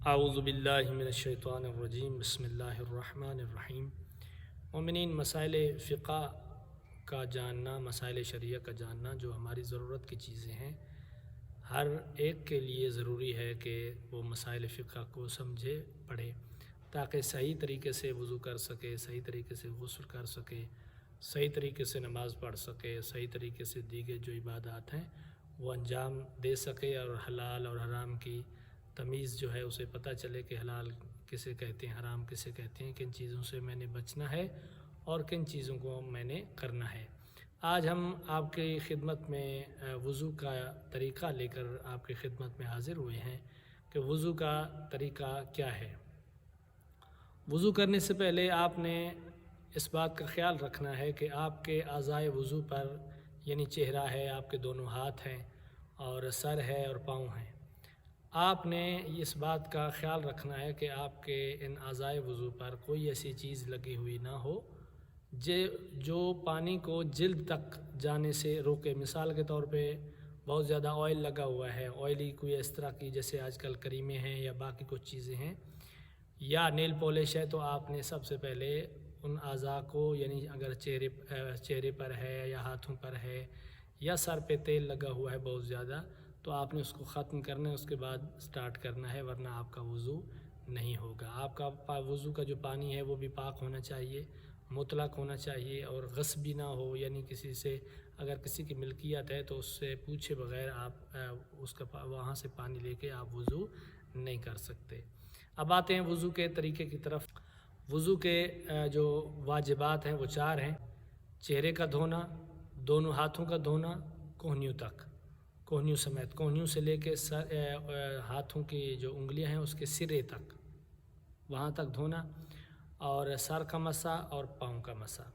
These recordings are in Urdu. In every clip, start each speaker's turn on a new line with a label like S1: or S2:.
S1: اعوذ باللہ من الشیطان الرجیم بسم اللہ الرحمن الرحیم۔ مومنین، مسائل فقہ کا جاننا، مسائل شریعہ کا جاننا جو ہماری ضرورت کی چیزیں ہیں، ہر ایک کے لیے ضروری ہے کہ وہ مسائل فقہ کو سمجھے پڑھے تاکہ صحیح طریقے سے وضو کر سکے، صحیح طریقے سے غسل کر سکے، صحیح طریقے سے نماز پڑھ سکے، صحیح طریقے سے دیگر جو عبادات ہیں وہ انجام دے سکے، اور حلال اور حرام کی تمیز جو ہے اسے پتہ چلے کہ حلال کسے کہتے ہیں، حرام کسے کہتے ہیں، کن چیزوں سے میں نے بچنا ہے اور کن چیزوں کو میں نے کرنا ہے۔ آج ہم آپ کی خدمت میں وضو کا طریقہ لے کر آپ کی خدمت میں حاضر ہوئے ہیں کہ وضو کا طریقہ کیا ہے۔ وضو کرنے سے پہلے آپ نے اس بات کا خیال رکھنا ہے کہ آپ کے اعضائے وضو پر، یعنی چہرہ ہے، آپ کے دونوں ہاتھ ہیں اور سر ہے اور پاؤں ہیں، آپ نے اس بات کا خیال رکھنا ہے کہ آپ کے ان اعضائے وضو پر کوئی ایسی چیز لگی ہوئی نہ ہو جو پانی کو جلد تک جانے سے روکے۔ مثال کے طور پہ بہت زیادہ آئل لگا ہوا ہے، آئلی کوئی اس طرح کی جیسے آج کل کریمیں ہیں یا باقی کچھ چیزیں ہیں، یا نیل پالش ہے، تو آپ نے سب سے پہلے ان اعضاء کو، یعنی اگر چہرے پر ہے یا ہاتھوں پر ہے یا سر پہ تیل لگا ہوا ہے بہت زیادہ، تو آپ نے اس کو ختم کرنا ہے، اس کے بعد سٹارٹ کرنا ہے، ورنہ آپ کا وضو نہیں ہوگا۔ آپ کا وضو کا جو پانی ہے وہ بھی پاک ہونا چاہیے، مطلق ہونا چاہیے، اور غصبی نہ ہو، یعنی کسی سے اگر کسی کی ملکیت ہے تو اس سے پوچھے بغیر آپ اس کا وہاں سے پانی لے کے آپ وضو نہیں کر سکتے۔ اب آتے ہیں وضو کے طریقے کی طرف۔ وضو کے جو واجبات ہیں وہ 4 ہیں: چہرے کا دھونا، دونوں ہاتھوں کا دھونا کوہنیوں تک، کوہنیوں سمیت، کوہنیوں سے لے کے ہاتھوں کی جو انگلیاں ہیں اس کے سرے تک، وہاں تک دھونا، اور سر کا مسح اور پاؤں کا مسح،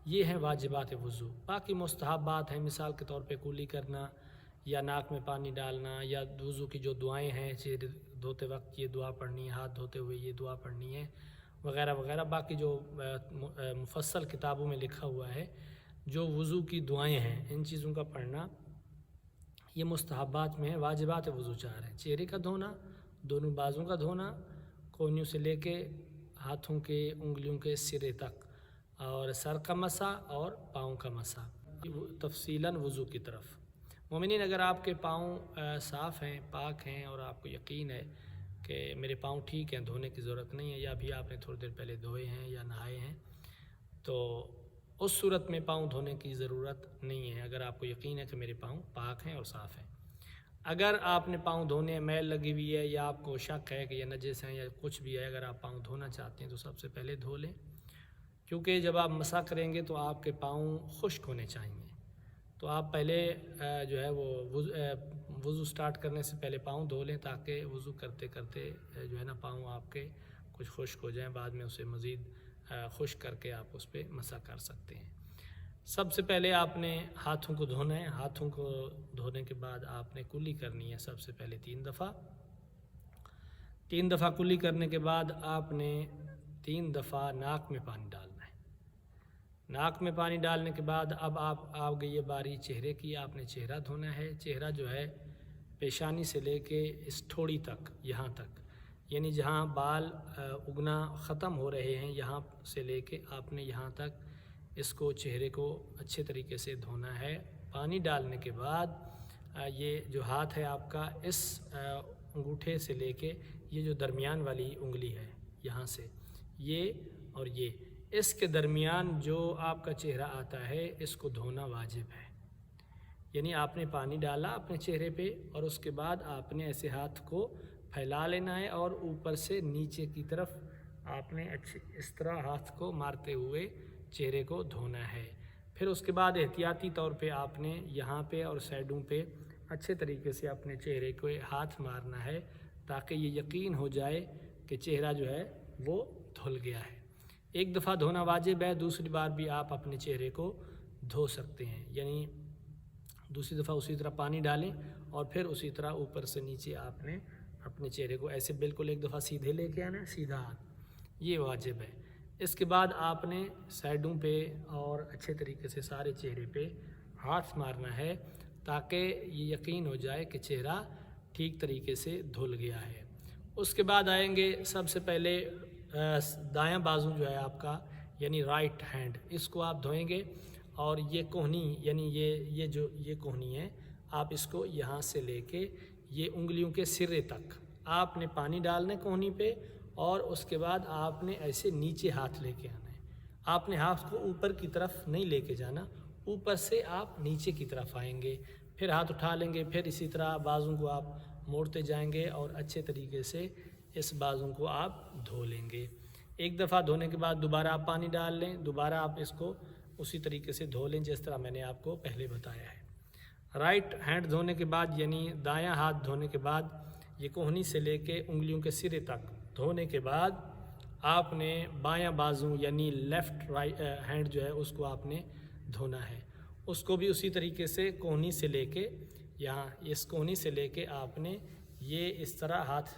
S1: یہ ہیں واجبات وضو۔ باقی مستحبات ہیں، مثال کے طور پہ کلی کرنا یا ناک میں پانی ڈالنا، یا وضو کی جو دعائیں ہیں، چہرے دھوتے وقت یہ دعا پڑھنی ہے، ہاتھ دھوتے ہوئے یہ دعا پڑھنی ہے، وغیرہ وغیرہ۔ باقی جو مفصل کتابوں میں لکھا ہوا ہے جو وضو کی دعائیں ہیں، ان چیزوں کا پڑھنا یہ مستحبات میں ہے۔ واجبات وضو 4 ہیں: چہرے کا دھونا، دونوں بازوں کا دھونا، کوہنیوں سے لے کے ہاتھوں کے انگلیوں کے سرے تک، اور سر کا مسح اور پاؤں کا مسح۔ تفصیلاً وضو کی طرف۔ مومنین، اگر آپ کے پاؤں صاف ہیں، پاک ہیں، اور آپ کو یقین ہے کہ میرے پاؤں ٹھیک ہیں، دھونے کی ضرورت نہیں ہے، یا بھی آپ نے تھوڑی دیر پہلے دھوئے ہیں یا نہائے ہیں، تو اس صورت میں پاؤں دھونے کی ضرورت نہیں ہے، اگر آپ کو یقین ہے کہ میرے پاؤں پاک ہیں اور صاف ہیں۔ اگر آپ نے پاؤں دھونے میل لگی ہوئی ہے، یا آپ کو شک ہے کہ یہ نجس ہیں یا کچھ بھی ہے، اگر آپ پاؤں دھونا چاہتے ہیں تو سب سے پہلے دھو لیں، کیونکہ جب آپ مسح کریں گے تو آپ کے پاؤں خشک ہونے چاہیے، تو آپ پہلے جو ہے وہ وضو سٹارٹ کرنے سے پہلے پاؤں دھو لیں، تاکہ وضو کرتے کرتے جو ہے نا پاؤں آپ کے کچھ خشک ہو جائیں، بعد میں اسے مزید خشک کر کے آپ اس پہ مسح کر سکتے ہیں۔ سب سے پہلے آپ نے ہاتھوں کو دھونا ہے۔ ہاتھوں کو دھونے کے بعد آپ نے کلی کرنی ہے، سب سے پہلے 3 دفعہ۔ 3 دفعہ کلی کرنے کے بعد آپ نے 3 دفعہ ناک میں پانی ڈالنا ہے۔ ناک میں پانی ڈالنے کے بعد اب آپ آ گئی ہے باری چہرے کی، آپ نے چہرہ دھونا ہے۔ چہرہ جو ہے پیشانی سے لے کے اس ٹھوڑی تک، یہاں تک، یعنی جہاں بال اگنا ختم ہو رہے ہیں، یہاں سے لے کے آپ نے یہاں تک اس کو، چہرے کو اچھے طریقے سے دھونا ہے۔ پانی ڈالنے کے بعد یہ جو ہاتھ ہے آپ کا، اس انگوٹھے سے لے کے یہ جو درمیان والی انگلی ہے، یہاں سے یہ اور یہ، اس کے درمیان جو آپ کا چہرہ آتا ہے، اس کو دھونا واجب ہے۔ یعنی آپ نے پانی ڈالا اپنے چہرے پہ، اور اس کے بعد آپ نے ایسے ہاتھ کو پھیلا لینا ہے، اور اوپر سے نیچے کی طرف آپ نے اس طرح ہاتھ کو مارتے ہوئے چہرے کو دھونا ہے۔ پھر اس کے بعد احتیاطی طور پہ آپ نے یہاں پہ اور سائڈوں پہ اچھے طریقے سے اپنے چہرے کو ہاتھ مارنا ہے، تاکہ یہ یقین ہو جائے کہ چہرہ جو ہے وہ دھل گیا ہے۔ 1 دفعہ دھونا واجب ہے، دوسری بار بھی آپ اپنے چہرے کو دھو سکتے ہیں، یعنی دوسری دفعہ اسی طرح پانی ڈالیں، اور پھر اسی طرح اوپر سے نیچے آپ نے اپنے چہرے کو ایسے بالکل 1 دفعہ سیدھے لے کے آنا، سیدھا ہاتھ، یہ واجب ہے۔ اس کے بعد آپ نے سائڈوں پہ اور اچھے طریقے سے سارے چہرے پہ ہاتھ مارنا ہے، تاکہ یہ یقین ہو جائے کہ چہرہ ٹھیک طریقے سے دھل گیا ہے۔ اس کے بعد آئیں گے سب سے پہلے دایاں بازو جو ہے آپ کا یعنی رائٹ ہینڈ، اس کو آپ دھوئیں گے اور یہ کوہنی یعنی یہ کوہنی ہے، آپ اس کو یہاں سے لے کے یہ انگلیوں کے سرے تک آپ نے پانی ڈالنا ہے کوہنی پہ، اور اس کے بعد آپ نے ایسے نیچے ہاتھ لے کے آنا ہے۔ آپ نے ہاتھ کو اوپر کی طرف نہیں لے کے جانا، اوپر سے آپ نیچے کی طرف آئیں گے، پھر ہاتھ اٹھا لیں گے، پھر اسی طرح بازوں کو آپ موڑتے جائیں گے اور اچھے طریقے سے اس بازوں کو آپ دھو لیں گے۔ ایک دفعہ دھونے کے بعد دوبارہ آپ پانی ڈال لیں، دوبارہ آپ اس کو اسی طریقے سے دھو لیں جس طرح میں نے آپ کو پہلے بتایا ہے۔ رائٹ ہینڈ دھونے کے بعد یعنی دایاں ہاتھ دھونے کے بعد یہ کوہنی سے لے کے انگلیوں کے سرے تک دھونے کے بعد آپ نے بایاں بازو یعنی لیفٹ ہینڈ جو ہے اس کو آپ نے دھونا ہے۔ اس کو بھی اسی طریقے سے کوہنی سے لے کے یہاں اس کوہنی سے لے کے آپ نے یہ اس طرح ہاتھ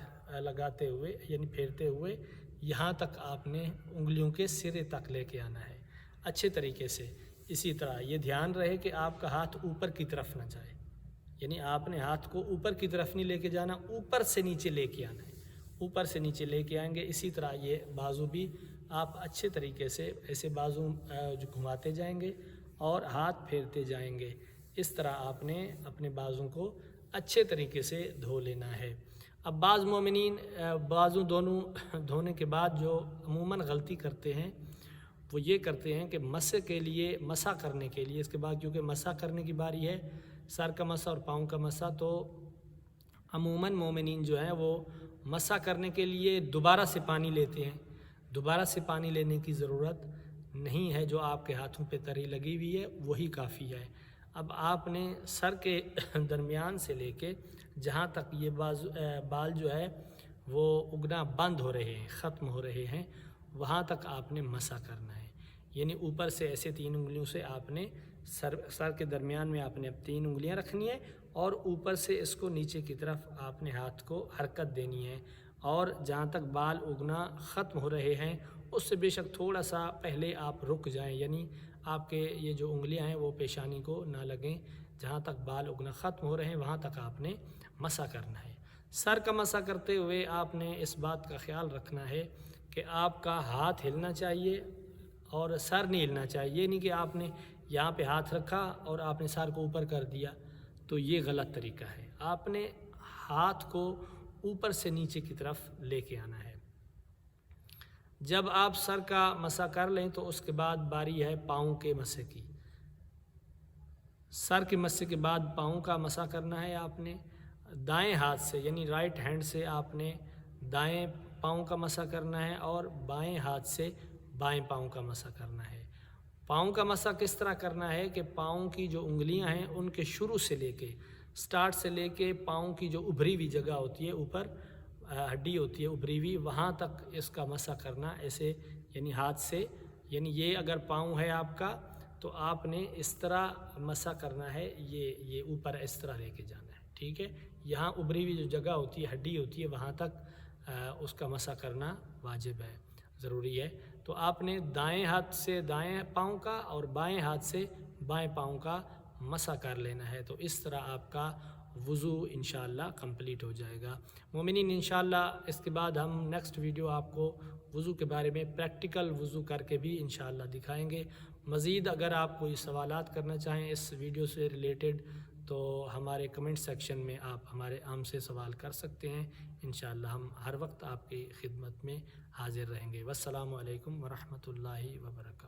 S1: لگاتے ہوئے یعنی پھیرتے ہوئے یہاں تک آپ نے انگلیوں کے سرے تک لے کے آنا ہے اچھے طریقے سے۔ اسی طرح یہ دھیان رہے کہ آپ کا ہاتھ اوپر کی طرف نہ جائے، یعنی آپ نے ہاتھ کو اوپر کی طرف نہیں لے کے جانا، اوپر سے نیچے لے کے آنا ہے، اوپر سے نیچے لے کے آئیں گے۔ اسی طرح یہ بازو بھی آپ اچھے طریقے سے ایسے بازو جو گھماتے جائیں گے اور ہاتھ پھیرتے جائیں گے، اس طرح آپ نے اپنے بازو کو اچھے طریقے سے دھو لینا ہے۔ اب بعض مومنین بازو دونوں دھونے کے بعد جو عموماً غلطی کرتے ہیں وہ یہ کرتے ہیں کہ مسح کرنے کے لیے اس کے بعد کیونکہ مسح کرنے کی باری ہے، سر کا مسح اور پاؤں کا مسح، تو عموماً مومنین جو ہیں وہ مسح کرنے کے لیے دوبارہ سے پانی لیتے ہیں۔ دوبارہ سے پانی لینے کی ضرورت نہیں ہے، جو آپ کے ہاتھوں پہ تری لگی ہوئی ہے وہی کافی ہے۔ اب آپ نے سر کے درمیان سے لے کے جہاں تک یہ بال جو ہے وہ اگنا بند ہو رہے ہیں، ختم ہو رہے ہیں، وہاں تک آپ نے مسح کرنا ہے۔ یعنی اوپر سے ایسے 3 انگلیوں سے آپ نے سر کے درمیان میں آپ نے اب 3 انگلیاں رکھنی ہیں اور اوپر سے اس کو نیچے کی طرف آپ نے ہاتھ کو حرکت دینی ہے، اور جہاں تک بال اگنا ختم ہو رہے ہیں اس سے بے شک تھوڑا سا پہلے آپ رک جائیں، یعنی آپ کے یہ جو انگلیاں ہیں وہ پیشانی کو نہ لگیں، جہاں تک بال اگنا ختم ہو رہے ہیں وہاں تک آپ نے مسح کرنا ہے۔ سر کا مسح کرتے ہوئے آپ نے اس بات کا خیال رکھنا ہے کہ آپ کا ہاتھ ہلنا چاہیے اور سر نہیں ہلنا چاہیے، یہ نہیں کہ آپ نے یہاں پہ ہاتھ رکھا اور آپ نے سر کو اوپر کر دیا، تو یہ غلط طریقہ ہے۔ آپ نے ہاتھ کو اوپر سے نیچے کی طرف لے کے آنا ہے۔ جب آپ سر کا مسح کر لیں تو اس کے بعد باری ہے پاؤں کے مسح کی۔ سر کے مسح کے بعد پاؤں کا مسح کرنا ہے۔ آپ نے دائیں ہاتھ سے یعنی رائٹ ہینڈ سے آپ نے دائیں پاؤں کا مسح کرنا ہے اور بائیں ہاتھ سے بائیں پاؤں کا مسح کرنا ہے۔ پاؤں کا مسح کس طرح کرنا ہے کہ پاؤں کی جو انگلیاں ہیں ان کے شروع سے لے کے سٹارٹ سے لے کے پاؤں کی جو ابھری ہوئی جگہ ہوتی ہے، اوپر ہڈی ہوتی ہے ابھری ہوئی، وہاں تک اس کا مسح کرنا ایسے یعنی ہاتھ سے، یعنی یہ اگر پاؤں ہے آپ کا تو آپ نے اس طرح مسح کرنا ہے، یہ اوپر اس طرح لے کے جانا ہے، ٹھیک ہے۔ یہاں ابھری ہوئی جو جگہ ہوتی ہے ہڈی ہوتی ہے وہاں تک اس کا مسح کرنا واجب ہے، ضروری ہے۔ تو آپ نے دائیں ہاتھ سے دائیں پاؤں کا اور بائیں ہاتھ سے بائیں پاؤں کا مسح کر لینا ہے، تو اس طرح آپ کا وضو انشاءاللہ کمپلیٹ ہو جائے گا۔ مومنین انشاءاللہ اس کے بعد ہم نیکسٹ ویڈیو آپ کو وضو کے بارے میں پریکٹیکل وضو کر کے بھی انشاءاللہ دکھائیں گے۔ مزید اگر آپ کوئی سوالات کرنا چاہیں اس ویڈیو سے ریلیٹڈ تو ہمارے کمنٹ سیکشن میں آپ ہم سے سوال کر سکتے ہیں، انشاءاللہ ہم ہر وقت آپ کی خدمت میں حاضر رہیں گے۔ والسلام علیکم ورحمۃ اللہ وبرکاتہ۔